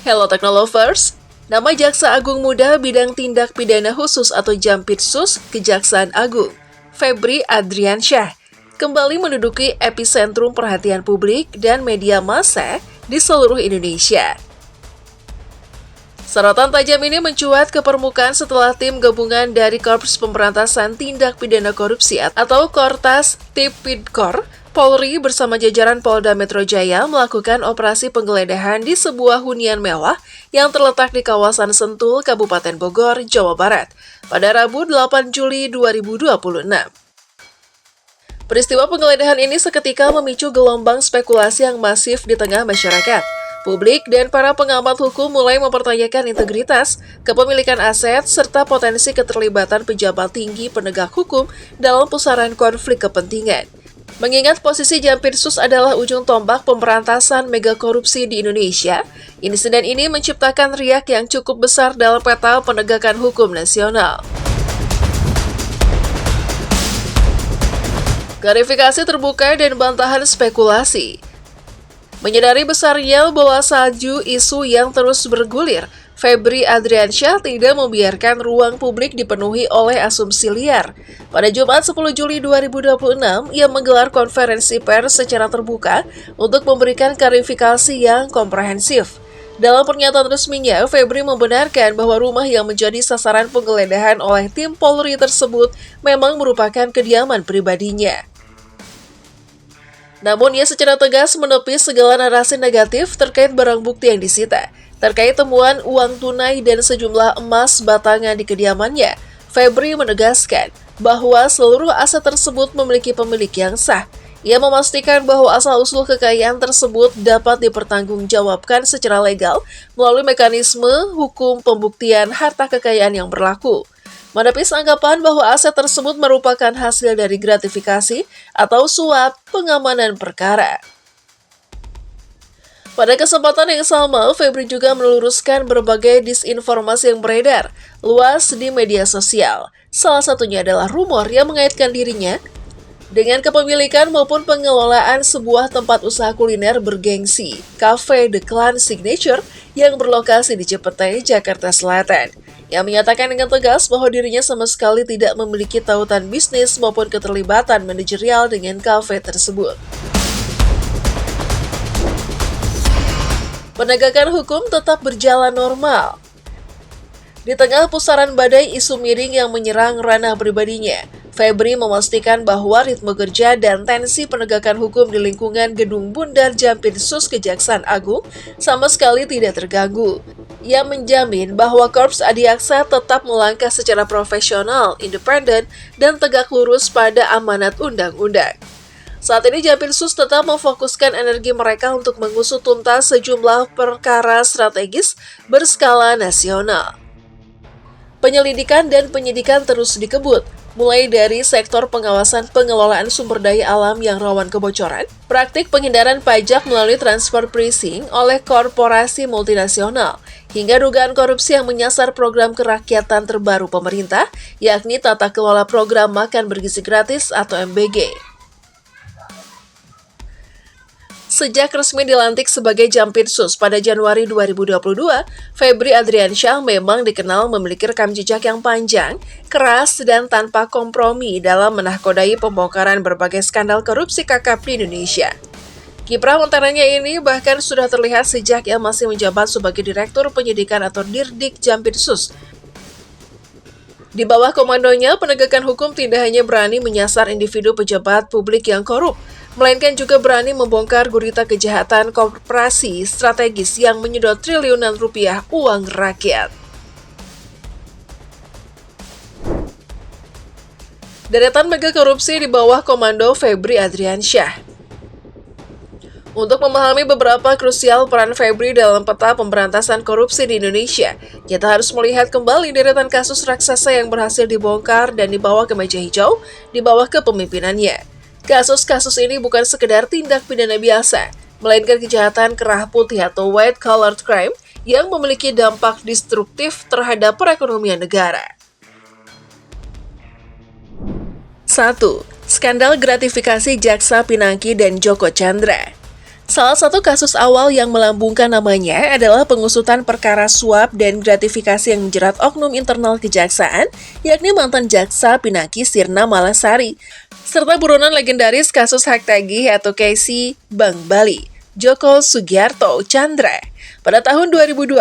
Hello Technolovers, nama Jaksa Agung Muda Bidang Tindak Pidana Khusus atau Jampitsus Kejaksaan Agung, Febri Adriansyah, kembali menduduki epicentrum perhatian publik dan media massa di seluruh Indonesia. Sorotan tajam ini mencuat ke permukaan setelah tim gabungan dari Korps Pemberantasan Tindak Pidana Korupsi atau Kortas Tipidkor Polri bersama jajaran Polda Metro Jaya melakukan operasi penggeledahan di sebuah hunian mewah yang terletak di kawasan Sentul, Kabupaten Bogor, Jawa Barat, pada Rabu 8 Juli 2026. Peristiwa penggeledahan ini seketika memicu gelombang spekulasi yang masif di tengah masyarakat. Publik dan para pengamat hukum mulai mempertanyakan integritas, kepemilikan aset, serta potensi keterlibatan pejabat tinggi penegak hukum dalam pusaran konflik kepentingan. Mengingat posisi Jampitsus adalah ujung tombak pemberantasan mega korupsi di Indonesia, insiden ini menciptakan riak yang cukup besar dalam peta penegakan hukum nasional. Klarifikasi terbuka dan bantahan spekulasi. Menyadari besarnya bola salju isu yang terus bergulir, Febri Adriansyah tidak membiarkan ruang publik dipenuhi oleh asumsi liar. Pada Jumat 10 Juli 2026, ia menggelar konferensi pers secara terbuka untuk memberikan klarifikasi yang komprehensif. Dalam pernyataan resminya, Febri membenarkan bahwa rumah yang menjadi sasaran penggeledahan oleh tim Polri tersebut memang merupakan kediaman pribadinya. Namun ia secara tegas menepis segala narasi negatif terkait barang bukti yang disita. Terkait temuan uang tunai dan sejumlah emas batangan di kediamannya, Febri menegaskan bahwa seluruh aset tersebut memiliki pemilik yang sah. Ia memastikan bahwa asal-usul kekayaan tersebut dapat dipertanggungjawabkan secara legal melalui mekanisme hukum pembuktian harta kekayaan yang berlaku. Menepis anggapan bahwa aset tersebut merupakan hasil dari gratifikasi atau suap pengamanan perkara. Pada kesempatan yang sama, Febri juga meluruskan berbagai disinformasi yang beredar luas di media sosial. Salah satunya adalah rumor yang mengaitkan dirinya dengan kepemilikan maupun pengelolaan sebuah tempat usaha kuliner bergengsi, Cafe The Clan Signature, yang berlokasi di Cipete, Jakarta Selatan. Yang menyatakan dengan tegas bahwa dirinya sama sekali tidak memiliki tautan bisnis maupun keterlibatan manajerial dengan kafe tersebut. Penegakan hukum tetap berjalan normal. Di tengah pusaran badai isu miring yang menyerang ranah pribadinya, Febri memastikan bahwa ritme kerja dan tensi penegakan hukum di lingkungan Gedung Bundar Jampitsus Kejaksaan Agung sama sekali tidak terganggu. Ia menjamin bahwa Korps Adiaksa tetap melangkah secara profesional, independen, dan tegak lurus pada amanat undang-undang. Saat ini Jampitsus tetap memfokuskan energi mereka untuk mengusut tuntas sejumlah perkara strategis berskala nasional. Penyelidikan dan penyidikan terus dikebut, mulai dari sektor pengawasan pengelolaan sumber daya alam yang rawan kebocoran, praktik penghindaran pajak melalui transfer pricing oleh korporasi multinasional, hingga dugaan korupsi yang menyasar program kerakyatan terbaru pemerintah, yakni Tata Kelola Program Makan Bergizi Gratis atau MBG. Sejak resmi dilantik sebagai Jampitsus pada Januari 2022, Febri Adriansyah memang dikenal memiliki rekam jejak yang panjang, keras, dan tanpa kompromi dalam menahkodai pembongkaran berbagai skandal korupsi kakap di Indonesia. Kiprah monterannya ini bahkan sudah terlihat sejak ia masih menjabat sebagai Direktur Penyidikan atau Dirdik Jampitsus. Di bawah komandonya, penegakan hukum tidak hanya berani menyasar individu pejabat publik yang korup, melainkan juga berani membongkar gurita kejahatan korporasi strategis yang menyedot triliunan rupiah uang rakyat. Deretan mega korupsi di bawah komando Febri Adriansyah. Untuk memahami beberapa krusial peran Febri dalam peta pemberantasan korupsi di Indonesia, kita harus melihat kembali deretan kasus raksasa yang berhasil dibongkar dan dibawa ke meja hijau di bawah kepemimpinannya. Kasus-kasus ini bukan sekedar tindak pidana biasa, melainkan kejahatan kerah putih atau white-collar crime yang memiliki dampak destruktif terhadap perekonomian negara. 1. Skandal gratifikasi Jaksa Pinangki dan Joko Chandra. Salah satu kasus awal yang melambungkan namanya adalah pengusutan perkara suap dan gratifikasi yang menjerat oknum internal kejaksaan, yakni mantan jaksa Pinaki Sirna Malasari, serta buronan legendaris kasus hak tagih atau KC Bank Bali, Joko Sugiarto Chandra. Pada tahun 2020,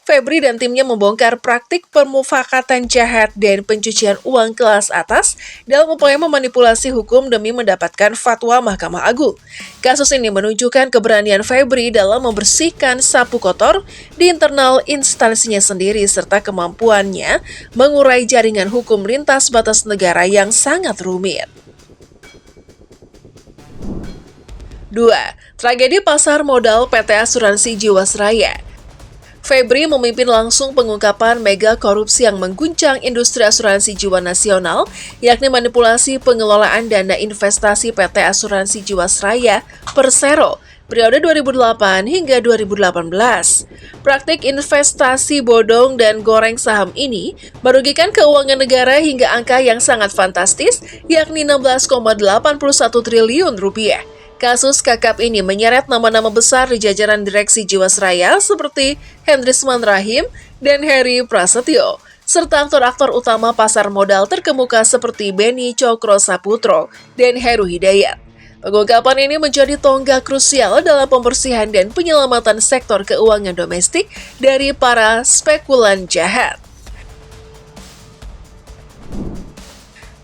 Febri dan timnya membongkar praktik permufakatan jahat dan pencucian uang kelas atas dalam upaya memanipulasi hukum demi mendapatkan fatwa Mahkamah Agung. Kasus ini menunjukkan keberanian Febri dalam membersihkan sapu kotor di internal instansinya sendiri serta kemampuannya mengurai jaringan hukum lintas batas negara yang sangat rumit. 2. Tragedi pasar modal PT Asuransi Jiwasraya. Febri memimpin langsung pengungkapan mega korupsi yang mengguncang industri asuransi jiwa nasional, yakni manipulasi pengelolaan dana investasi PT Asuransi Jiwasraya Persero periode 2008 hingga 2018. Praktik investasi bodong dan goreng saham ini merugikan keuangan negara hingga angka yang sangat fantastis, yakni 16,81 triliun rupiah. Kasus kakap ini menyeret nama-nama besar di jajaran direksi Jiwasraya seperti Hendrisman Rahim dan Heri Prasetyo, serta aktor-aktor utama pasar modal terkemuka seperti Beni Cokro Saputro dan Heru Hidayat. Pengungkapan ini menjadi tonggak krusial dalam pembersihan dan penyelamatan sektor keuangan domestik dari para spekulan jahat.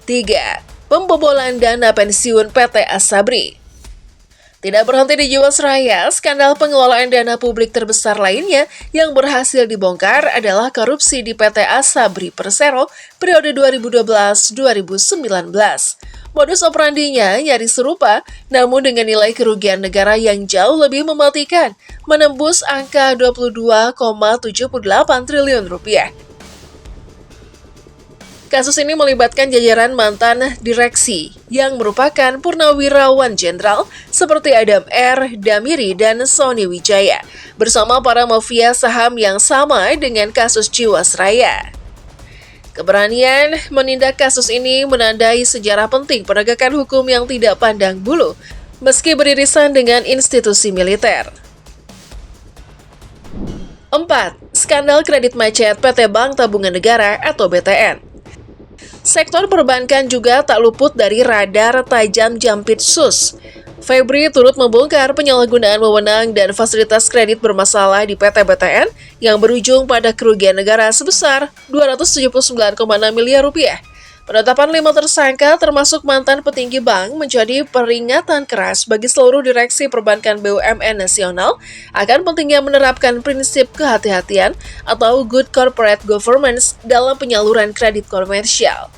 3. Pembobolan dana pensiun PT Asabri. Tidak berhenti di Jiwasraya, skandal pengelolaan dana publik terbesar lainnya yang berhasil dibongkar adalah korupsi di PT Asabri Persero periode 2012-2019. Modus operandinya nyaris serupa, namun dengan nilai kerugian negara yang jauh lebih mematikan, menembus angka 22,78 triliun rupiah. Kasus ini melibatkan jajaran mantan direksi yang merupakan purnawirawan jenderal seperti Adam R. Damiri dan Sony Wijaya bersama para mafia saham yang sama dengan kasus Jiwasraya. Keberanian menindak kasus ini menandai sejarah penting penegakan hukum yang tidak pandang bulu meski beririsan dengan institusi militer. 4. Skandal kredit macet PT Bank Tabungan Negara atau BTN. Sektor perbankan juga tak luput dari radar tajam Jampitsus. Febri turut membongkar penyalahgunaan wewenang dan fasilitas kredit bermasalah di PT BTN yang berujung pada kerugian negara sebesar 279,6 miliar rupiah. Penetapan 5 tersangka termasuk mantan petinggi bank menjadi peringatan keras bagi seluruh direksi perbankan BUMN nasional akan pentingnya menerapkan prinsip kehati-hatian atau good corporate governance dalam penyaluran kredit komersial.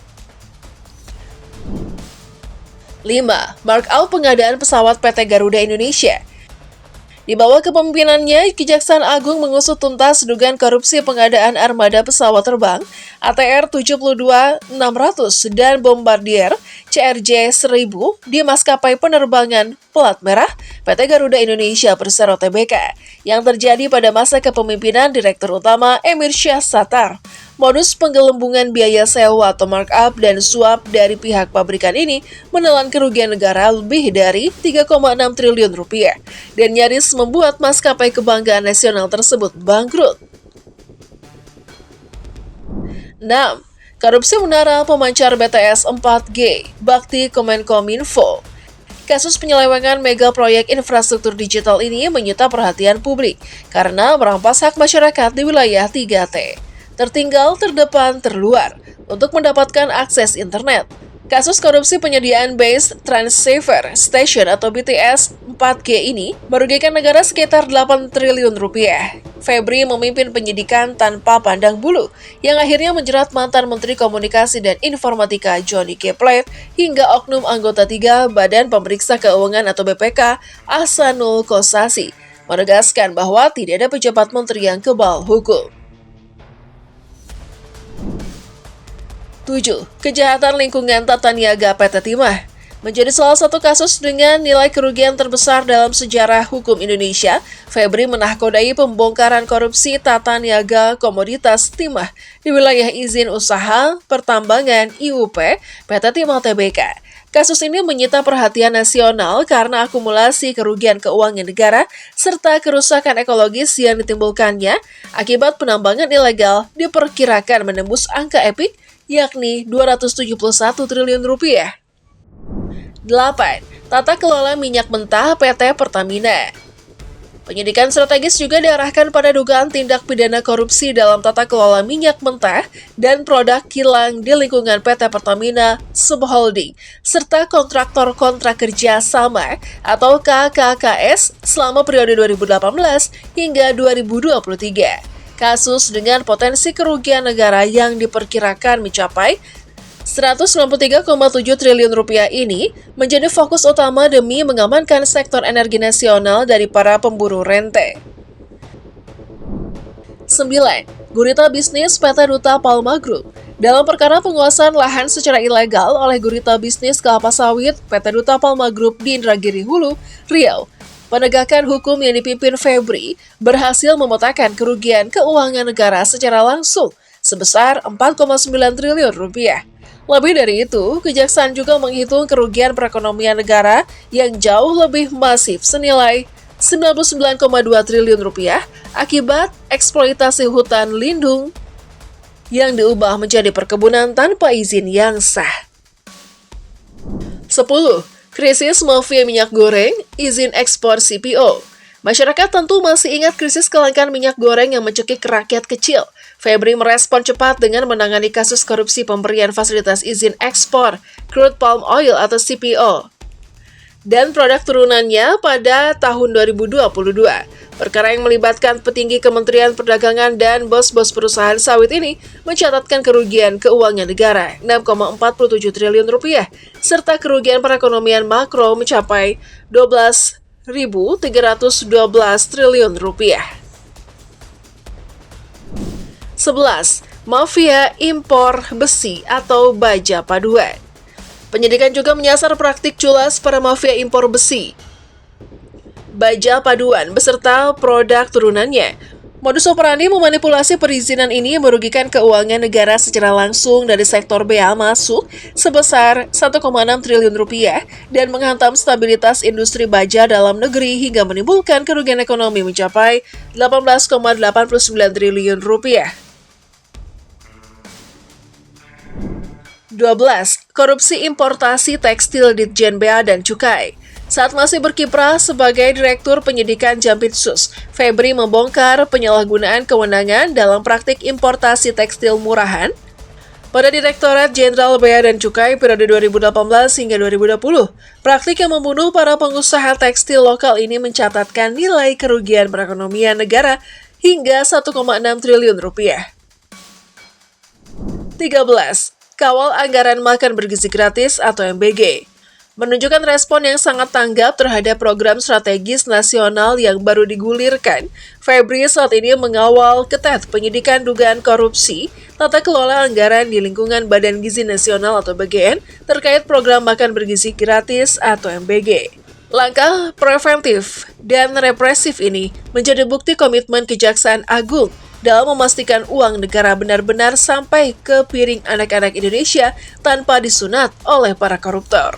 5. Markup pengadaan pesawat PT Garuda Indonesia. Di bawah kepemimpinannya, Kejaksaan Agung mengusut tuntas dugaan korupsi pengadaan armada pesawat terbang ATR 72-600 dan Bombardier CRJ-1000 di maskapai penerbangan pelat merah PT Garuda Indonesia Persero Tbk yang terjadi pada masa kepemimpinan Direktur Utama Emir Syahsatar. Modus penggelembungan biaya sewa atau markup dan suap dari pihak pabrikan ini menelan kerugian negara lebih dari 3,6 triliun rupiah dan nyaris membuat maskapai kebanggaan nasional tersebut bangkrut. 6. Korupsi menara pemancar BTS 4G, Bakti Kemenkominfo. Kasus penyelewengan mega proyek infrastruktur digital ini menyita perhatian publik karena merampas hak masyarakat di wilayah 3T. Tertinggal, terdepan, terluar untuk mendapatkan akses internet. Kasus korupsi penyediaan base transceiver station atau BTS 4G ini merugikan negara sekitar 8 triliun rupiah. Febri memimpin penyidikan tanpa pandang bulu yang akhirnya menjerat mantan Menteri Komunikasi dan Informatika Johnny G. Plate hingga oknum anggota 3 Badan Pemeriksa Keuangan atau BPK Ahsanul Kossasi menegaskan bahwa tidak ada pejabat menteri yang kebal hukum. 7. Kejahatan lingkungan tata niaga PT Timah menjadi salah satu kasus dengan nilai kerugian terbesar dalam sejarah hukum Indonesia. Febri menahkodai pembongkaran korupsi tata niaga komoditas timah di wilayah izin usaha pertambangan IUP PT Timah Tbk. Kasus ini menyita perhatian nasional karena akumulasi kerugian keuangan negara serta kerusakan ekologis yang ditimbulkannya akibat penambangan ilegal diperkirakan menembus angka epik yakni 271 triliun rupiah. 8. Tata kelola minyak mentah PT Pertamina. Penyidikan strategis juga diarahkan pada dugaan tindak pidana korupsi dalam tata kelola minyak mentah dan produk kilang di lingkungan PT Pertamina Subholding, serta kontraktor kontrak kerja sama atau KKKS selama periode 2018 hingga 2023. Kasus dengan potensi kerugian negara yang diperkirakan mencapai 193,7 triliun rupiah ini menjadi fokus utama demi mengamankan sektor energi nasional dari para pemburu rente. 9. Gurita bisnis PT Duta Palma Group. Dalam perkara penguasaan lahan secara ilegal oleh gurita bisnis kelapa sawit PT Duta Palma Group di Indragiri Hulu, Riau, penegakan hukum yang dipimpin Febri berhasil memetakan kerugian keuangan negara secara langsung sebesar 4,9 triliun rupiah. Lebih dari itu, Kejaksaan juga menghitung kerugian perekonomian negara yang jauh lebih masif senilai 99,2 triliun rupiah akibat eksploitasi hutan lindung yang diubah menjadi perkebunan tanpa izin yang sah. 10. Krisis mafia minyak goreng, izin ekspor CPO. Masyarakat tentu masih ingat krisis kelangkaan minyak goreng yang mencekik rakyat kecil. Febri merespon cepat dengan menangani kasus korupsi pemberian fasilitas izin ekspor crude palm oil atau CPO dan produk turunannya pada tahun 2022. Perkara yang melibatkan petinggi Kementerian Perdagangan dan bos-bos perusahaan sawit ini mencatatkan kerugian keuangan negara 6,47 triliun rupiah serta kerugian perekonomian makro mencapai 12.312 triliun rupiah. 11. Mafia impor besi atau baja paduan. Penyidikan juga menyasar praktik culas para mafia impor besi, baja paduan beserta produk turunannya. Modus operandi memanipulasi perizinan ini merugikan keuangan negara secara langsung dari sektor bea masuk sebesar 1,6 triliun rupiah dan menghantam stabilitas industri baja dalam negeri hingga menimbulkan kerugian ekonomi mencapai 18,89 triliun rupiah. 12. Korupsi importasi tekstil Ditjen Bea dan Cukai. Saat masih berkiprah sebagai Direktur Penyidikan Jampitsus, Febri membongkar penyalahgunaan kewenangan dalam praktik importasi tekstil murahan pada Direktorat Jenderal Bea dan Cukai periode 2018 hingga 2020. Praktik yang membunuh para pengusaha tekstil lokal ini mencatatkan nilai kerugian perekonomian negara hingga 1,6 triliun rupiah. 13. Kawal anggaran makan bergizi gratis atau MBG. Menunjukkan respon yang sangat tanggap terhadap program strategis nasional yang baru digulirkan, Febri saat ini mengawal ketat penyidikan dugaan korupsi tata kelola anggaran di lingkungan Badan Gizi Nasional atau BGN terkait program makan bergizi gratis atau MBG. Langkah preventif dan represif ini menjadi bukti komitmen Kejaksaan Agung dalam memastikan uang negara benar-benar sampai ke piring anak-anak Indonesia tanpa disunat oleh para koruptor.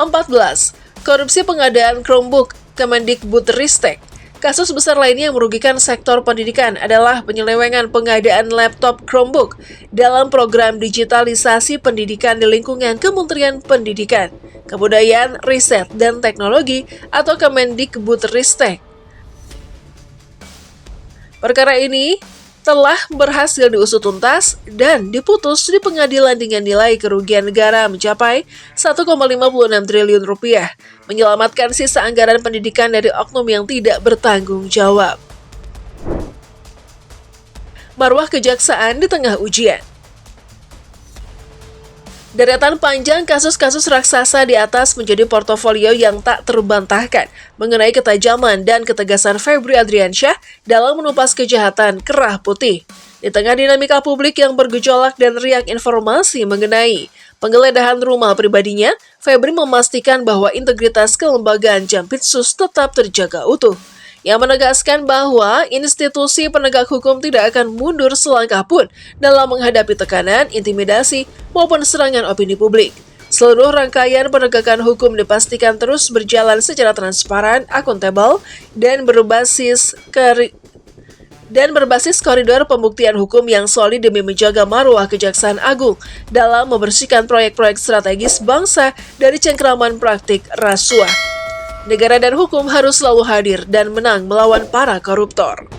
14. Korupsi pengadaan Chromebook Kemendikbudristek. Kasus besar lainnya yang merugikan sektor pendidikan adalah penyelewengan pengadaan laptop Chromebook dalam program digitalisasi pendidikan di lingkungan Kementerian Pendidikan, Kebudayaan, Riset, dan Teknologi atau Kemendikbudristek. Perkara ini telah berhasil diusut tuntas dan diputus di pengadilan dengan nilai kerugian negara mencapai 1,56 triliun rupiah, menyelamatkan sisa anggaran pendidikan dari oknum yang tidak bertanggung jawab. Marwah Kejaksaan di tengah ujian. Deretan panjang kasus-kasus raksasa di atas menjadi portofolio yang tak terbantahkan mengenai ketajaman dan ketegasan Febri Adriansyah dalam menumpas kejahatan kerah putih. Di tengah dinamika publik yang bergejolak dan riak informasi mengenai penggeledahan rumah pribadinya, Febri memastikan bahwa integritas kelembagaan Jampitsus tetap terjaga utuh, yang menegaskan bahwa institusi penegak hukum tidak akan mundur selangkah pun dalam menghadapi tekanan, intimidasi, maupun serangan opini publik. Seluruh rangkaian penegakan hukum dipastikan terus berjalan secara transparan, akuntabel, dan berbasis koridor pembuktian hukum yang solid demi menjaga marwah Kejaksaan Agung dalam membersihkan proyek-proyek strategis bangsa dari cengkraman praktik rasuah. Negara dan hukum harus selalu hadir dan menang melawan para koruptor.